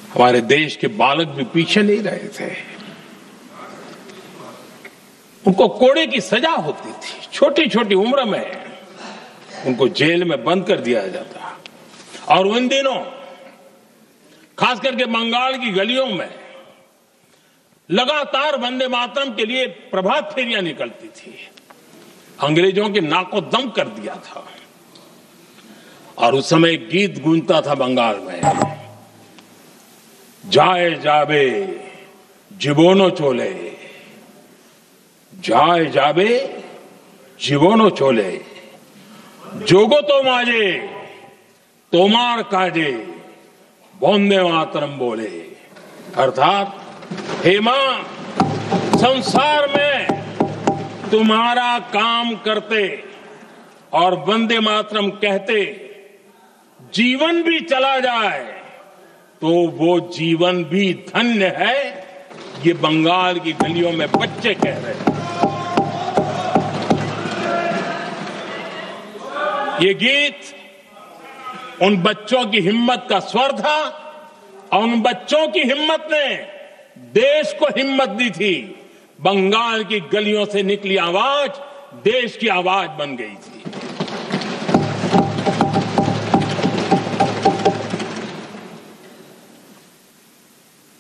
हमारे देश के बालक भी पीछे नहीं रहे थे। उनको कोड़े की सजा होती थी, छोटी छोटी उम्र में उनको जेल में बंद कर दिया जाता। और उन दिनों खास करके बंगाल की गलियों में लगातार वंदे मातरम के लिए प्रभात फेरियां निकलती थी। अंग्रेजों के नाको दम कर दिया था। और उस समय गीत गूंजता था बंगाल में, जाए जाबे जीवोनो चोले, जाए जाबे जीवोनो चोले, जोगो तो माजे तोमार काजे, वंदे मातरम बोले। अर्थात हे मां, संसार में तुम्हारा काम करते और वंदे मातरम कहते जीवन भी चला जाए तो वो जीवन भी धन्य है। ये बंगाल की गलियों में बच्चे कह रहे हैं। ये गीत उन बच्चों की हिम्मत का स्वर था और उन बच्चों की हिम्मत ने देश को हिम्मत दी थी। बंगाल की गलियों से निकली आवाज देश की आवाज बन गई थी।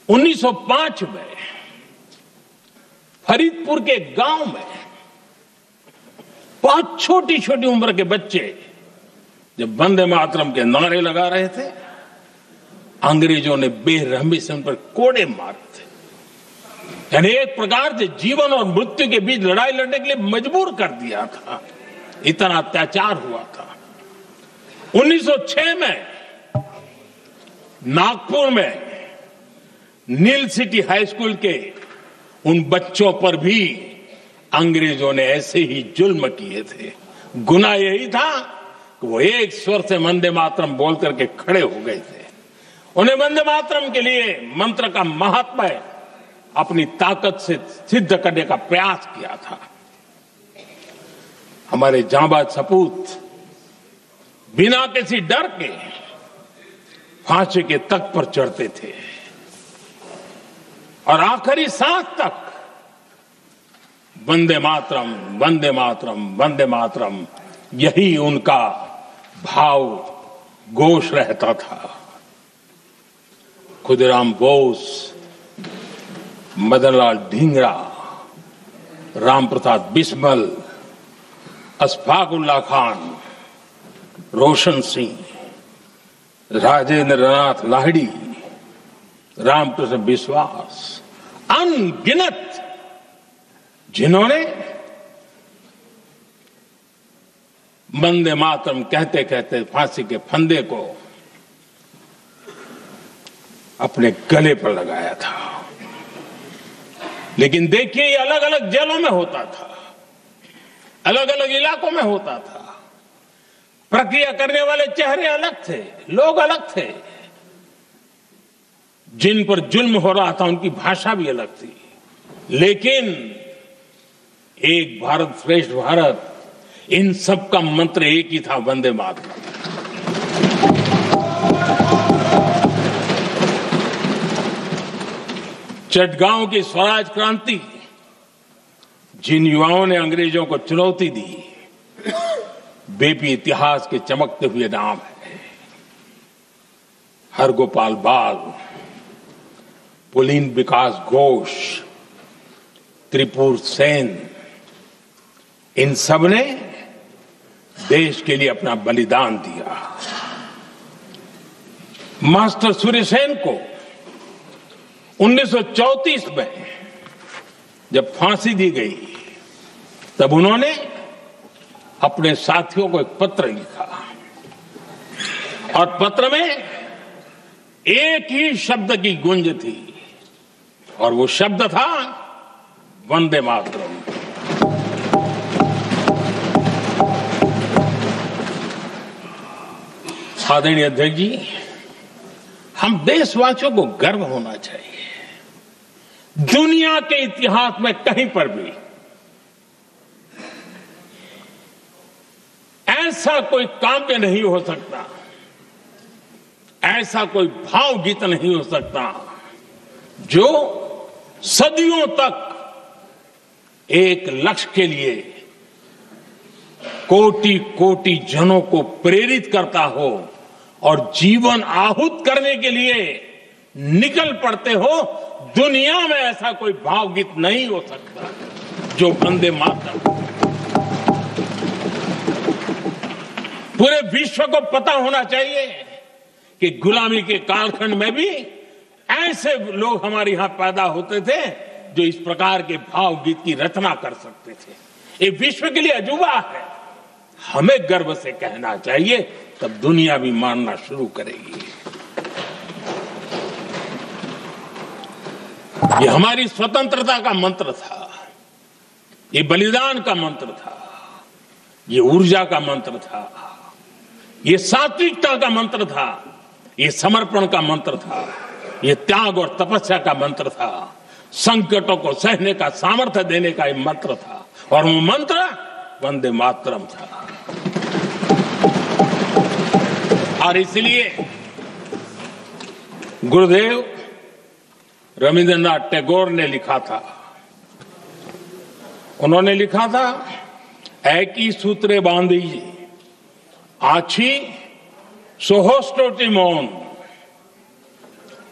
उन्नीस 1905 में फरीदपुर के गांव में बहुत छोटी छोटी उम्र के बच्चे जब वंदे मातरम के नारे लगा रहे थे, अंग्रेजों ने बेरहमी से उन पर कोड़े मारे थे। यानी एक प्रकार से जीवन और मृत्यु के बीच लड़ाई लड़ने के लिए मजबूर कर दिया था। इतना अत्याचार हुआ था। 1906 में नागपुर में नील सिटी हाई स्कूल के उन बच्चों पर भी अंग्रेजों ने ऐसे ही जुल्म किए थे। गुनाह यही था कि वो एक स्वर से वंदे मातरम बोल करके खड़े हो गए थे। उन्हें वंदे मातरम के लिए मंत्र का महात्म्य अपनी ताकत से सिद्ध करने का प्रयास किया था। हमारे जांबाज सपूत बिना किसी डर के फांसी के तख्त पर चढ़ते थे और आखिरी सांस तक वंदे मातरम, वंदे मातरम, वंदे मातरम, यही उनका भाव घोष रहता था। खुदीराम बोस, मदनलाल ढींगरा, राम प्रसाद बिस्मल, अशफाक उल्लाह खान, रोशन सिंह, राजेंद्र नाथ लाहिड़ी, रामकृष्ण विश्वास, अनगिनत जिन्होंने वंदे मातरम कहते कहते फांसी के फंदे को अपने गले पर लगाया था। लेकिन देखिए, ये अलग अलग जेलों में होता था, अलग अलग इलाकों में होता था। प्रक्रिया करने वाले चेहरे अलग थे, लोग अलग थे। जिन पर जुल्म हो रहा था उनकी भाषा भी अलग थी। लेकिन एक भारत श्रेष्ठ भारत, इन सब का मंत्र एक ही था, वंदे मातरम। चटगांव की स्वराज क्रांति, जिन युवाओं ने अंग्रेजों को चुनौती दी, वे भी इतिहास के चमकते हुए नाम है। हरगोपाल बाल, पुलिन विकास घोष, त्रिपुर सेन, इन सब ने देश के लिए अपना बलिदान दिया। मास्टर सूर्यसेन को 1934 में जब फांसी दी गई, तब उन्होंने अपने साथियों को एक पत्र लिखा और पत्र में एक ही शब्द की गूंज थी और वो शब्द था वंदे मातरम। आदरणीय अध्यक्ष जी, हम देशवासियों को गर्व होना चाहिए। दुनिया के इतिहास में कहीं पर भी ऐसा कोई काम्य नहीं हो सकता ऐसा कोई भावगीत नहीं हो सकता जो सदियों तक एक लक्ष्य के लिए कोटि कोटि जनों को प्रेरित करता हो और जीवन आहूत करने के लिए निकल पड़ते हो। दुनिया में ऐसा कोई भावगीत नहीं हो सकता जो वंदे मातरम। पूरे विश्व को पता होना चाहिए कि गुलामी के कालखंड में भी ऐसे लोग हमारे यहां पैदा होते थे जो इस प्रकार के भावगीत की रचना कर सकते थे। ये विश्व के लिए अजूबा है, हमें गर्व से कहना चाहिए, तब दुनिया भी मानना शुरू करेगी। ये हमारी स्वतंत्रता का मंत्र था, ये बलिदान का मंत्र था, ये ऊर्जा का मंत्र था, ये सात्विकता का मंत्र था, ये समर्पण का मंत्र था, ये त्याग और तपस्या का मंत्र था, संकटों को सहने का सामर्थ्य देने का ये मंत्र था, और वो मंत्र वंदे मातरम था। और इसलिए गुरुदेव रविंद्रनाथ टैगोर ने लिखा था, उन्होंने लिखा था, एकी सूत्रे बांधी आछी सोहोस्टोटी मौन,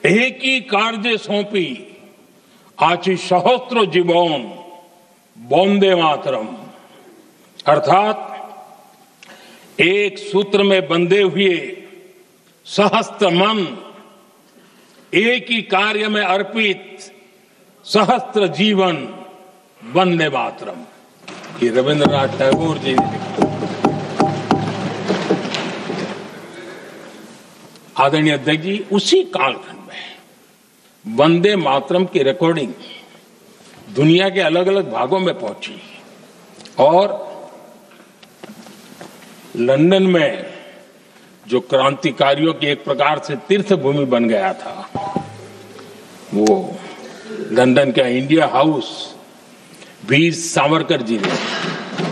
एक ही कार्य सौंपी आची सहस्त्र जीवन वंदे मातरम। अर्थात एक सूत्र में बंधे हुए सहस्त्र मन, एक ही कार्य में अर्पित सहस्त्र जीवन वंदे मातरम। ये रविंद्रनाथ टैगोर जी ने लिखा। आदरणीय अध्यक्ष जी, उसी कालखंड में वंदे मातरम की रिकॉर्डिंग दुनिया के अलग अलग भागों में पहुंची और लंदन में जो क्रांतिकारियों की एक प्रकार से तीर्थ भूमि बन गया था, वो लंदन का इंडिया हाउस, वीर सावरकर जी ने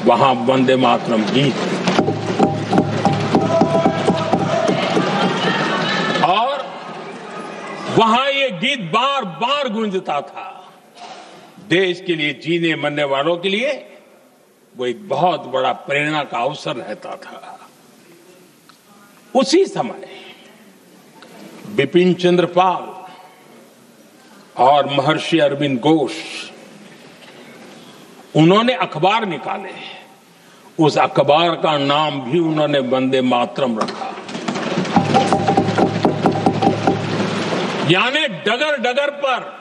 वहां वंदे मातरम गीत, और वहां ये गीत बार बार गूंजता था। देश के लिए जीने मरने वालों के लिए वो एक बहुत बड़ा प्रेरणा का अवसर रहता था। उसी समय बिपिन चंद्र पाल और महर्षि अरविंद घोष, उन्होंने अखबार निकाले, उस अखबार का नाम भी उन्होंने वंदे मातरम रखा। यानी डगर डगर पर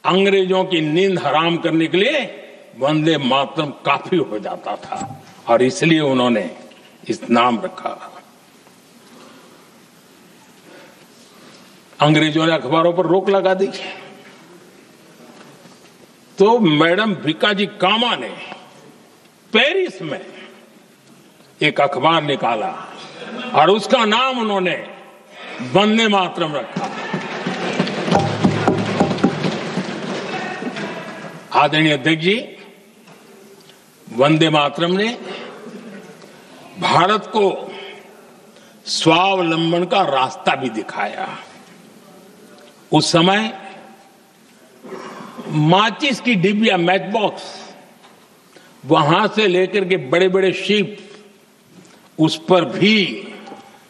अंग्रेजों की नींद हराम करने के लिए वंदे मातरम काफी हो जाता था, और इसलिए उन्होंने इस नाम रखा। अंग्रेजों ने अखबारों पर रोक लगा दी, तो मैडम भिकाजी कामा ने पेरिस में एक अखबार निकाला और उसका नाम उन्होंने वंदे मातरम रखा। आदरणीय अध्यक्ष जी, वंदे मातरम ने भारत को स्वावलंबन का रास्ता भी दिखाया। उस समय माचिस की डिबिया, मैच बॉक्स, वहां से लेकर के बड़े बड़े शिप, उस पर भी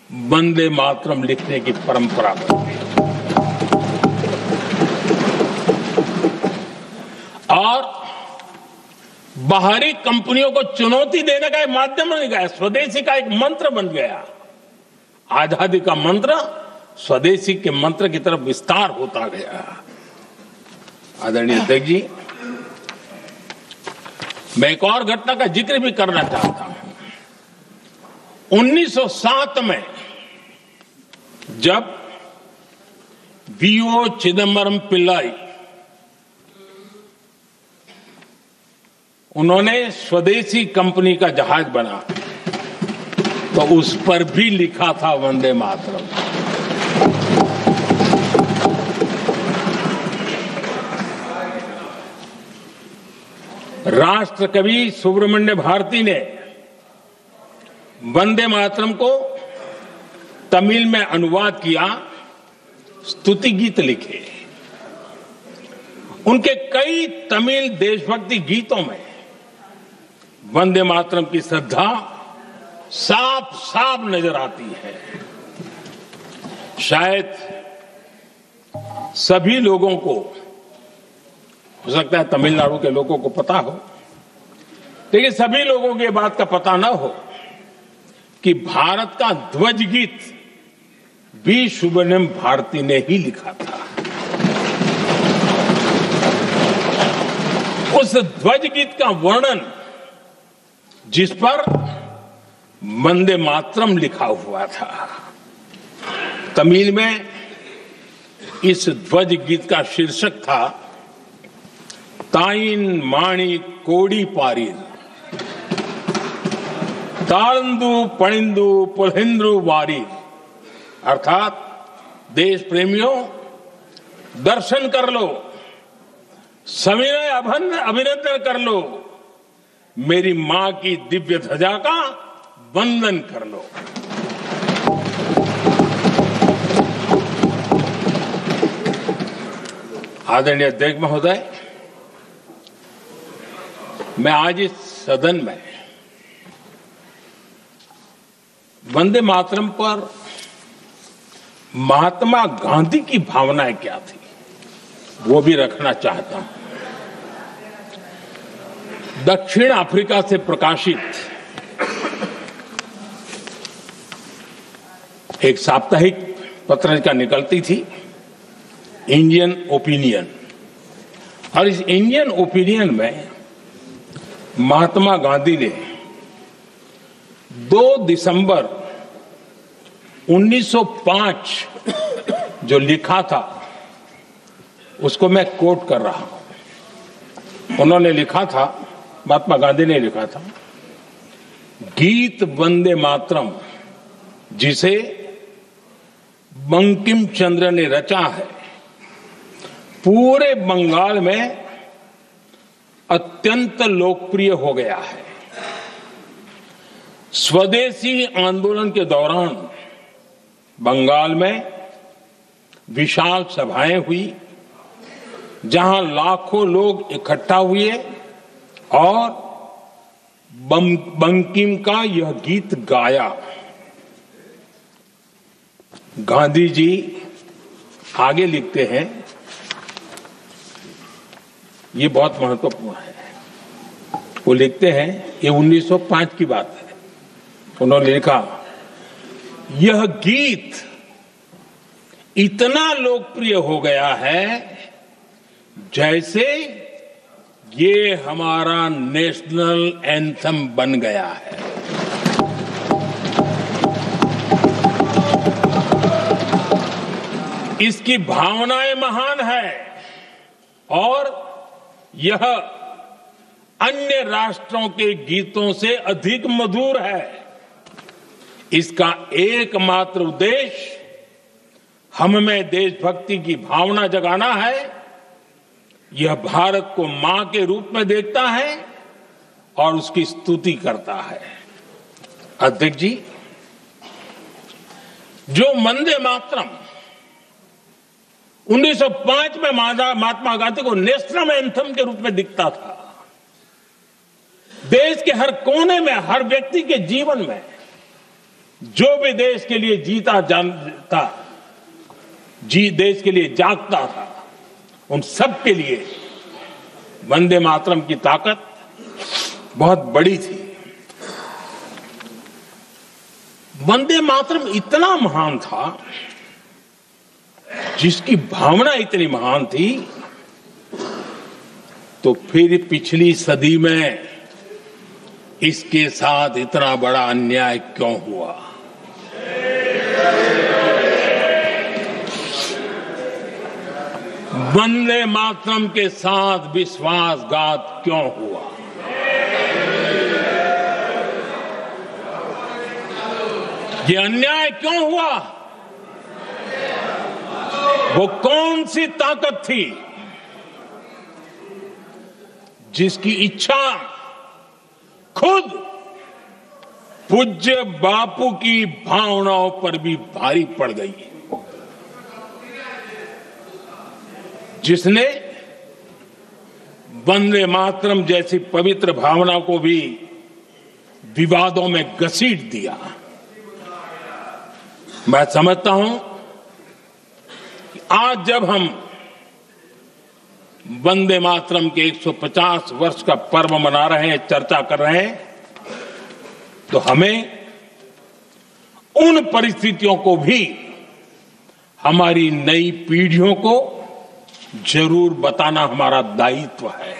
वंदे मातरम लिखने की परंपरा बन गई। और बाहरी कंपनियों को चुनौती देने का एक माध्यम बन गया, स्वदेशी का एक मंत्र बन गया। आजादी का मंत्र स्वदेशी के मंत्र की तरफ विस्तार होता गया। आदरणीय अध्यक्ष जी, मैं एक और घटना का जिक्र भी करना चाहता हूं। 1907 में जब वीओ चिदम्बरम पिल्लाई, उन्होंने स्वदेशी कंपनी का जहाज बना, तो उस पर भी लिखा था वंदे मातरम। राष्ट्र कवि सुब्रमण्य भारती ने वंदे मातरम को तमिल में अनुवाद किया, स्तुति गीत लिखे। उनके कई तमिल देशभक्ति गीतों में वंदे मातरम की श्रद्धा साफ साफ नजर आती है। शायद सभी लोगों को, हो सकता है तमिलनाडु के लोगों को पता हो, लेकिन सभी लोगों को यह बात का पता न हो कि भारत का ध्वज गीत बी सुब्रमण्यम भारती ने ही लिखा था। उस ध्वज गीत का वर्णन, जिस पर वंदे मातरम लिखा हुआ था, तमिल में इस ध्वज गीत का शीर्षक था ताइन माणी कोडी पारीर, तालंदु पणिंदु पुलहिंद्रु वारीर, अर्थात देश प्रेमियों दर्शन कर लो, सविनय अभिनंदन कर लो, मेरी मां की दिव्य ध्वजा का वंदन कर लो। आदरणीय अध्यक्ष महोदय, मैं आज इस सदन में वंदे मातरम पर महात्मा गांधी की भावनाएं क्या थी वो भी रखना चाहता हूं। दक्षिण अफ्रीका से प्रकाशित एक साप्ताहिक पत्रिका निकलती थी, इंडियन ओपिनियन, और इस इंडियन ओपिनियन में महात्मा गांधी ने 2 दिसंबर 1905 जो लिखा था उसको मैं कोट कर रहा हूं। उन्होंने लिखा था, महात्मा गांधी ने लिखा था, गीत वंदे मातरम जिसे बंकिम चंद्र ने रचा है, पूरे बंगाल में अत्यंत लोकप्रिय हो गया है। स्वदेशी आंदोलन के दौरान बंगाल में विशाल सभाएं हुई, जहां लाखों लोग इकट्ठा हुए और बंकिम का यह गीत गाया। गांधी जी आगे लिखते हैं, ये बहुत महत्वपूर्ण है, वो लिखते हैं, ये 1905 की बात है, उन्होंने लिखा, यह गीत इतना लोकप्रिय हो गया है जैसे ये हमारा नेशनल एंथम बन गया है। इसकी भावनाएं महान है और यह अन्य राष्ट्रों के गीतों से अधिक मधुर है। इसका एकमात्र उद्देश्य हम में देशभक्ति की भावना जगाना है। यह भारत को मां के रूप में देखता है और उसकी स्तुति करता है। अध्यक्ष जी, जो वंदे मातरम 1905 में महात्मा गांधी को नेशनल एंथम के रूप में दिखता था, देश के हर कोने में, हर व्यक्ति के जीवन में जो भी देश के लिए जीता जानता, देश के लिए जागता था, उन सब के लिए वंदे मातरम की ताकत बहुत बड़ी थी। वंदे मातरम इतना महान था, जिसकी भावना इतनी महान थी, तो फिर पिछली सदी में इसके साथ इतना बड़ा अन्याय क्यों हुआ? वंदे मातरम के साथ विश्वासघात क्यों हुआ? ये अन्याय क्यों हुआ? वो कौन सी ताकत थी जिसकी इच्छा खुद पूज्य बापू की भावनाओं पर भी भारी पड़ गई, जिसने वंदे मातरम जैसी पवित्र भावना को भी विवादों में घसीट दिया। मैं समझता हूं कि आज जब हम वंदे मातरम के 150 वर्ष का पर्व मना रहे हैं, चर्चा कर रहे हैं, तो हमें उन परिस्थितियों को भी हमारी नई पीढ़ियों को जरूर बताना हमारा दायित्व है,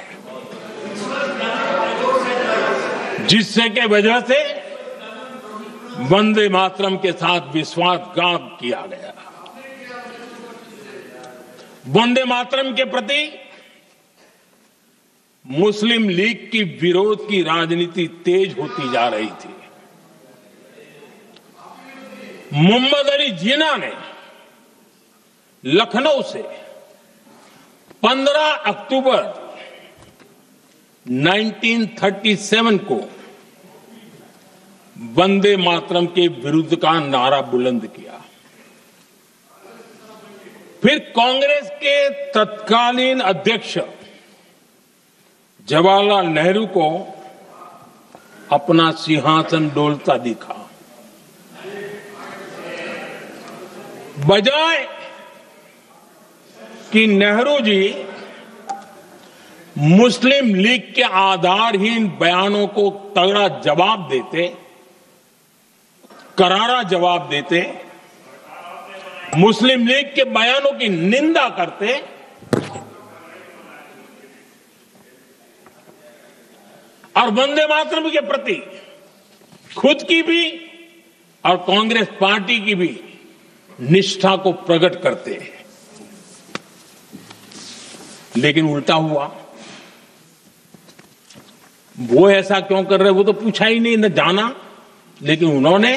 जिससे के वजह से वंदे मातरम के साथ विश्वासघात किया गया। वंदे मातरम के प्रति मुस्लिम लीग की विरोध की राजनीति तेज होती जा रही थी। मोहम्मद अली जिन्ना ने लखनऊ से 15 अक्टूबर 1937 को वंदे मातरम के विरुद्ध का नारा बुलंद किया। फिर कांग्रेस के तत्कालीन अध्यक्ष जवाहरलाल नेहरू को अपना सिंहासन डोलता दिखा। बजाय कि नेहरू जी मुस्लिम लीग के आधारहीन बयानों को तगड़ा जवाब देते, करारा जवाब देते, मुस्लिम लीग के बयानों की निंदा करते, और वंदे मातरम के प्रति खुद की भी और कांग्रेस पार्टी की भी निष्ठा को प्रकट करते हैं। लेकिन उल्टा हुआ। वो ऐसा क्यों कर रहे, वो तो पूछा ही नहीं, न जाना, लेकिन उन्होंने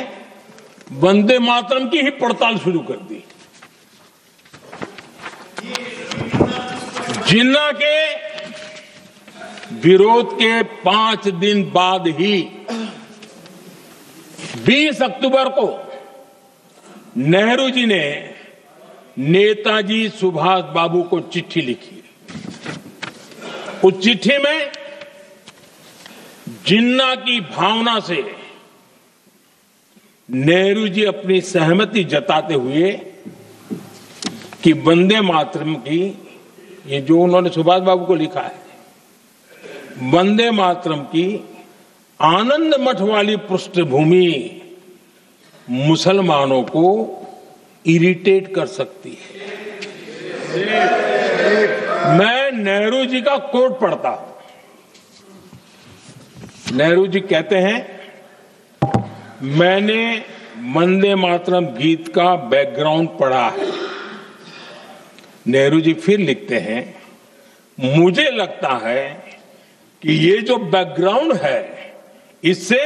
वंदे मातरम की ही पड़ताल शुरू कर दी। जिन्ना के विरोध के 5 दिन बाद ही 20 अक्टूबर को नेहरू जी ने नेताजी सुभाष बाबू को चिट्ठी लिखी। उस चिट्ठी में जिन्ना की भावना से नेहरू जी अपनी सहमति जताते हुए कि वंदे मातरम की, ये जो उन्होंने सुभाष बाबू को लिखा है, वंदे मातरम की आनंद मठ वाली पृष्ठभूमि मुसलमानों को इरिटेट कर सकती है। मैं नेहरू जी का कोट पढ़ता हूं। नेहरू जी कहते हैं, मैंने वंदे मातरम गीत का बैकग्राउंड पढ़ा है। नेहरू जी फिर लिखते हैं, मुझे लगता है कि ये जो बैकग्राउंड है इससे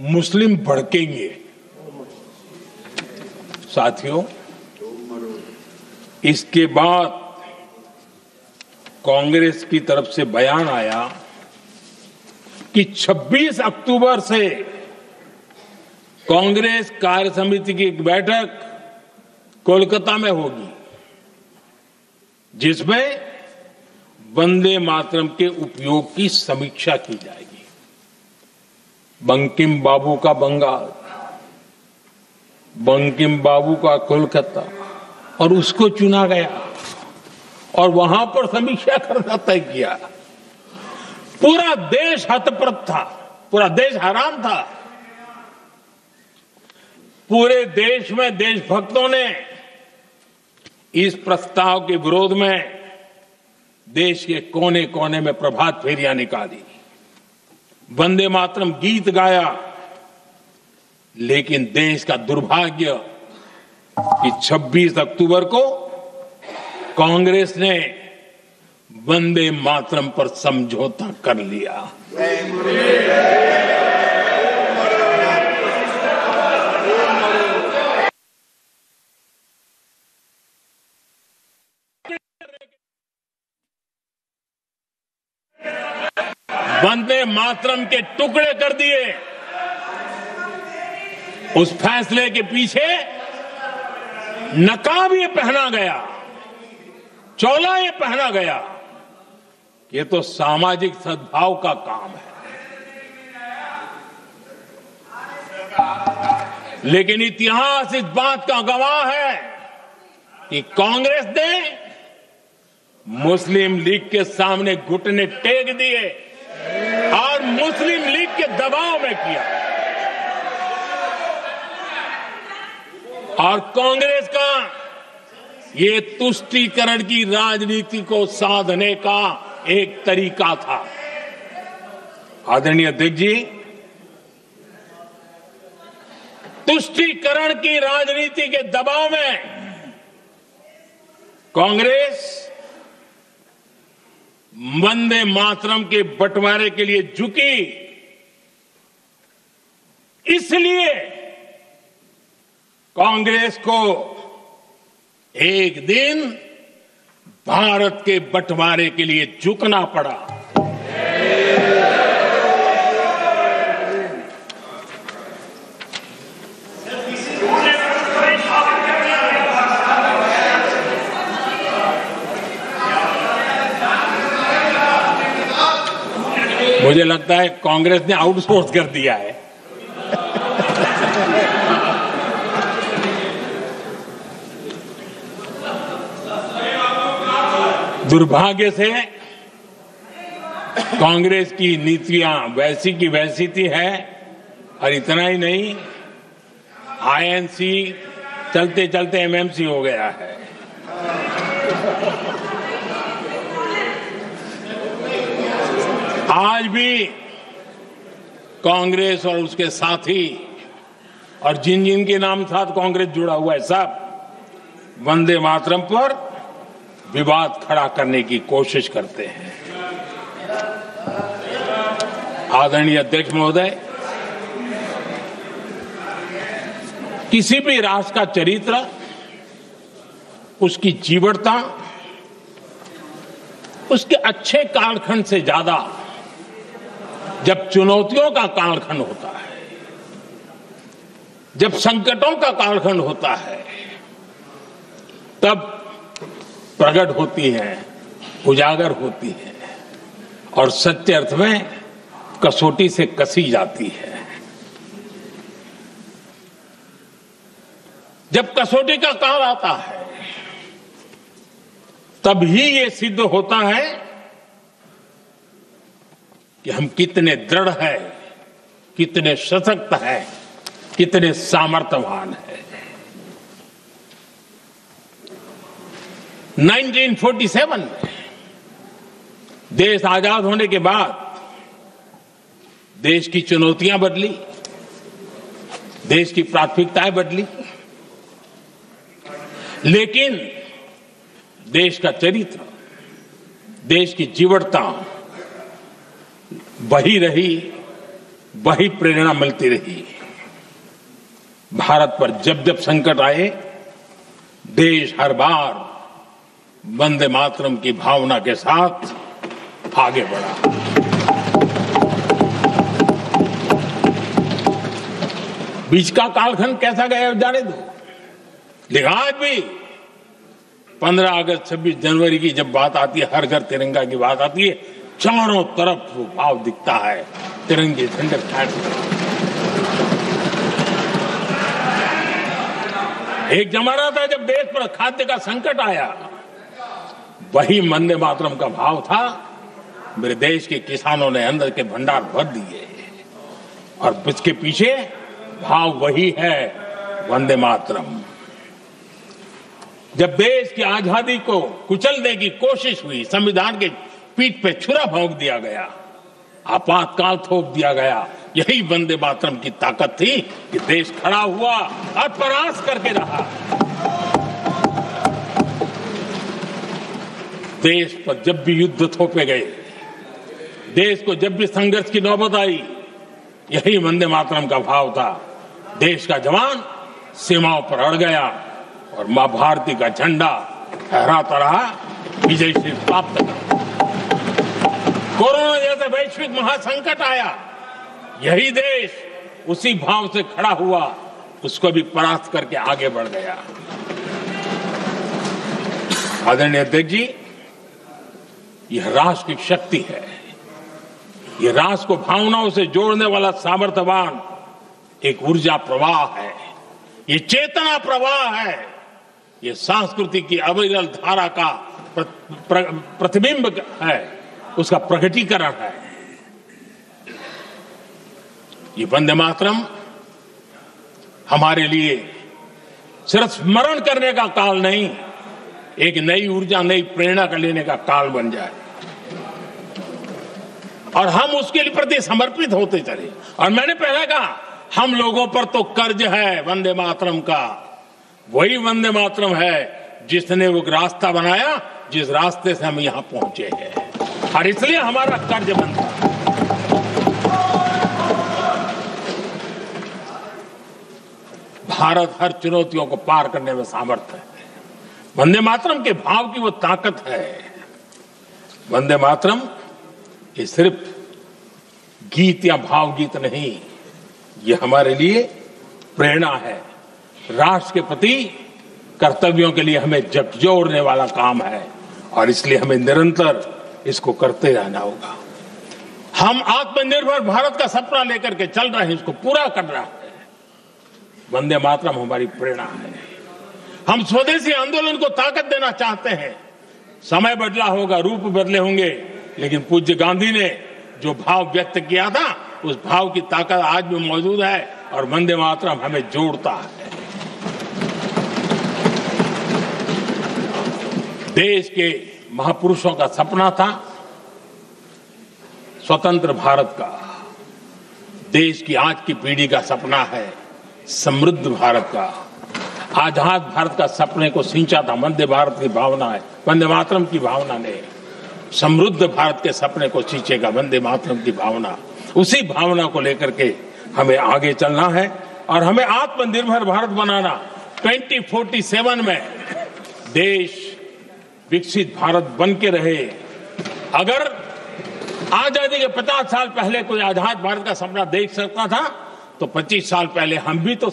मुस्लिम भड़केंगे। साथियों, इसके बाद कांग्रेस की तरफ से बयान आया कि 26 अक्टूबर से कांग्रेस कार्य समिति की एक बैठक कोलकाता में होगी, जिसमें वंदे मातरम के उपयोग की समीक्षा की जाएगी। बंकिम बाबू का बंगाल, बंकिम बाबू का कोलकाता, और उसको चुना गया और वहां पर समीक्षा करना तय किया। पूरा देश हतप्रभ था, पूरा देश हैरान था। पूरे देश में देशभक्तों ने इस प्रस्ताव के विरोध में देश के कोने कोने में प्रभात फेरियां निकाली, वंदे मातरम गीत गाया। लेकिन देश का दुर्भाग्य कि 26 अक्टूबर को कांग्रेस ने वंदे मातरम पर समझौता कर लिया। वंदे मातरम के टुकड़े कर दिए। उस फैसले के पीछे नकाब ये पहना गया, चोला ये पहना गया, ये तो सामाजिक सद्भाव का काम है। लेकिन इतिहास इस बात का गवाह है कि कांग्रेस ने मुस्लिम लीग के सामने घुटने टेक दिए और मुस्लिम लीग के दबाव में किया। और कांग्रेस का ये तुष्टीकरण की राजनीति को साधने का एक तरीका था। आदरणीय अध्यक्ष जी, तुष्टीकरण की राजनीति के दबाव में कांग्रेस वंदे मातरम के बंटवारे के लिए झुकी। इसलिए कांग्रेस को एक दिन भारत के बंटवारे के लिए झुकना पड़ा। मुझे लगता है कांग्रेस ने आउटसोर्स कर दिया है। दुर्भाग्य से कांग्रेस की नीतियां वैसी की वैसी थी है, और इतना ही नहीं, आईएनसी चलते चलते एमएमसी हो गया है। आज भी कांग्रेस और उसके साथी और जिन जिन के नाम साथ कांग्रेस जुड़ा हुआ है, सब वंदे मातरम पर विवाद खड़ा करने की कोशिश करते हैं। आदरणीय अध्यक्ष महोदय, किसी भी राष्ट्र का चरित्र, उसकी जीवटता, उसके अच्छे कालखंड से ज्यादा जब चुनौतियों का कालखंड होता है, जब संकटों का कालखंड होता है, तब प्रकट होती है, उजागर होती है और सच्चे अर्थ में कसौटी से कसी जाती है। जब कसौटी का काल आता है, तब ही ये सिद्ध होता है कि हम कितने दृढ़ हैं, कितने सशक्त हैं, कितने सामर्थ्यवान हैं। 1947 में देश आजाद होने के बाद देश की चुनौतियां बदली, देश की प्राथमिकताएं बदली, लेकिन देश का चरित्र, देश की जीवटता वही रही, वही प्रेरणा मिलती रही। भारत पर जब जब संकट आए, देश हर बार वंदे मातरम की भावना के साथ आगे बढ़ा। बीच का कालखंड कैसा गया जाने दो, लेकिन आज भी 15 अगस्त 26 जनवरी की जब बात आती है, हर घर तिरंगा की बात आती है, चारों तरफ वो भाव दिखता है, तिरंगे झंडे फहरते। एक जमाना था जब देश पर खाद्य का संकट आया, वही वंदे मातरम का भाव था। मेरे देश के किसानों ने अंदर के भंडार भर दिए, और इसके पीछे भाव वही है, वंदे मातरम। जब देश की आजादी को कुचलने की कोशिश हुई, संविधान के पीठ पे छुरा भोंक दिया गया, आपातकाल थोप दिया गया, यही वंदे मातरम की ताकत थी कि देश खड़ा हुआ और प्रयास करके रहा। देश पर जब भी युद्ध थोपे गए, देश को जब भी संघर्ष की नौबत आई, यही वंदे मातरम का भाव था। देश का जवान सीमाओं पर अड़ गया और मां भारती का झंडा फहराता रहा, विजय से प्राप्त कर। कोरोना जैसे वैश्विक महासंकट आया, यही देश उसी भाव से खड़ा हुआ उसको भी परास्त करके आगे बढ़ गया। आदरणीय अध्यक्ष जी, यह राष्ट्र की शक्ति है। यह राष्ट्र को भावनाओं से जोड़ने वाला सामर्थ्यवान एक ऊर्जा प्रवाह है। ये चेतना प्रवाह है। ये संस्कृति की अविरल धारा का प्रतिबिंब है, उसका प्रकटीकरण है। ये वंदे मातरम हमारे लिए सिर्फ स्मरण करने का काल नहीं, एक नई ऊर्जा, नई प्रेरणा का लेने का काल बन जाए और हम उसके लिए प्रति समर्पित होते चले। और मैंने पहले कहा, हम लोगों पर तो कर्ज है वंदे मातरम का। वही वंदे मातरम है जिसने वो रास्ता बनाया, जिस रास्ते से हम यहां पहुंचे हैं, और इसलिए हमारा कर्ज बनता है। भारत हर चुनौतियों को पार करने में सामर्थ है। वंदे मातरम के भाव की वो ताकत है। वंदे मातरम ये सिर्फ गीत या भावगीत नहीं, ये हमारे लिए प्रेरणा है। राष्ट्र के प्रति कर्तव्यों के लिए हमें झकझोरने वाला काम है और इसलिए हमें निरंतर इसको करते रहना होगा। हम आत्मनिर्भर भारत का सपना लेकर के चल रहे हैं, इसको पूरा कर रहा है। वंदे मातरम हमारी प्रेरणा है। हम स्वदेशी आंदोलन को ताकत देना चाहते हैं। समय बदला होगा, रूप बदले होंगे, लेकिन पूज्य गांधी ने जो भाव व्यक्त किया था, उस भाव की ताकत आज भी मौजूद है और वंदे मातरम हमें जोड़ता है। देश के महापुरुषों का सपना था स्वतंत्र भारत का। देश की आज की पीढ़ी का सपना है समृद्ध भारत का। आजाद भारत का सपने को सिंचा था वंदे भारत की भावना है, वंदे मातरम की भावना ने। समृद्ध भारत के सपने को सिंचेगा वंदे मातरम की भावना। उसी भावना को लेकर के हमें आगे चलना है और हमें आत्मनिर्भर भारत बनाना। 2047 में देश विकसित भारत बन के रहे। अगर आजादी के 50 साल पहले कोई आजाद भारत का सपना देख सकता था, तो 25 साल पहले हम भी तो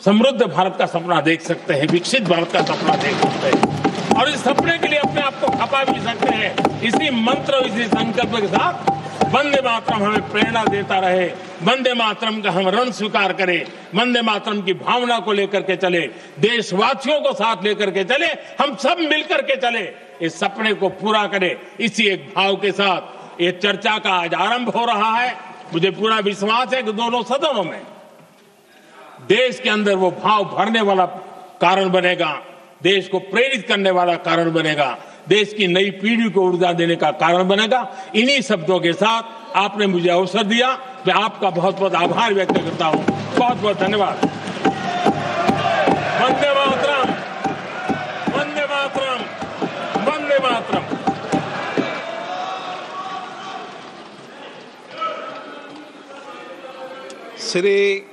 समृद्ध भारत का सपना देख सकते हैं, विकसित भारत का सपना देख सकते हैं और इस सपने के लिए अपने आप को खपा भी सकते हैं। इसी मंत्र, इसी संकल्प के साथ वंदे मातरम हमें प्रेरणा देता रहे। वंदे मातरम का हम ऋण स्वीकार करें, वंदे मातरम की भावना को लेकर के चले, देशवासियों को साथ लेकर के चले, हम सब मिलकर के चले, इस सपने को पूरा करें। इसी एक भाव के साथ ये चर्चा का आज आरंभ हो रहा है। मुझे पूरा विश्वास है कि दोनों सदनों में देश के अंदर वो भाव भरने वाला कारण बनेगा, देश को प्रेरित करने वाला कारण बनेगा, देश की नई पीढ़ी को ऊर्जा देने का कारण बनेगा। इन्हीं शब्दों के साथ आपने मुझे अवसर दिया, मैं आपका बहुत बहुत आभार व्यक्त करता हूं। बहुत बहुत धन्यवाद। वंदे मातरम, वंदे मातरम, वंदे मातरम। श्री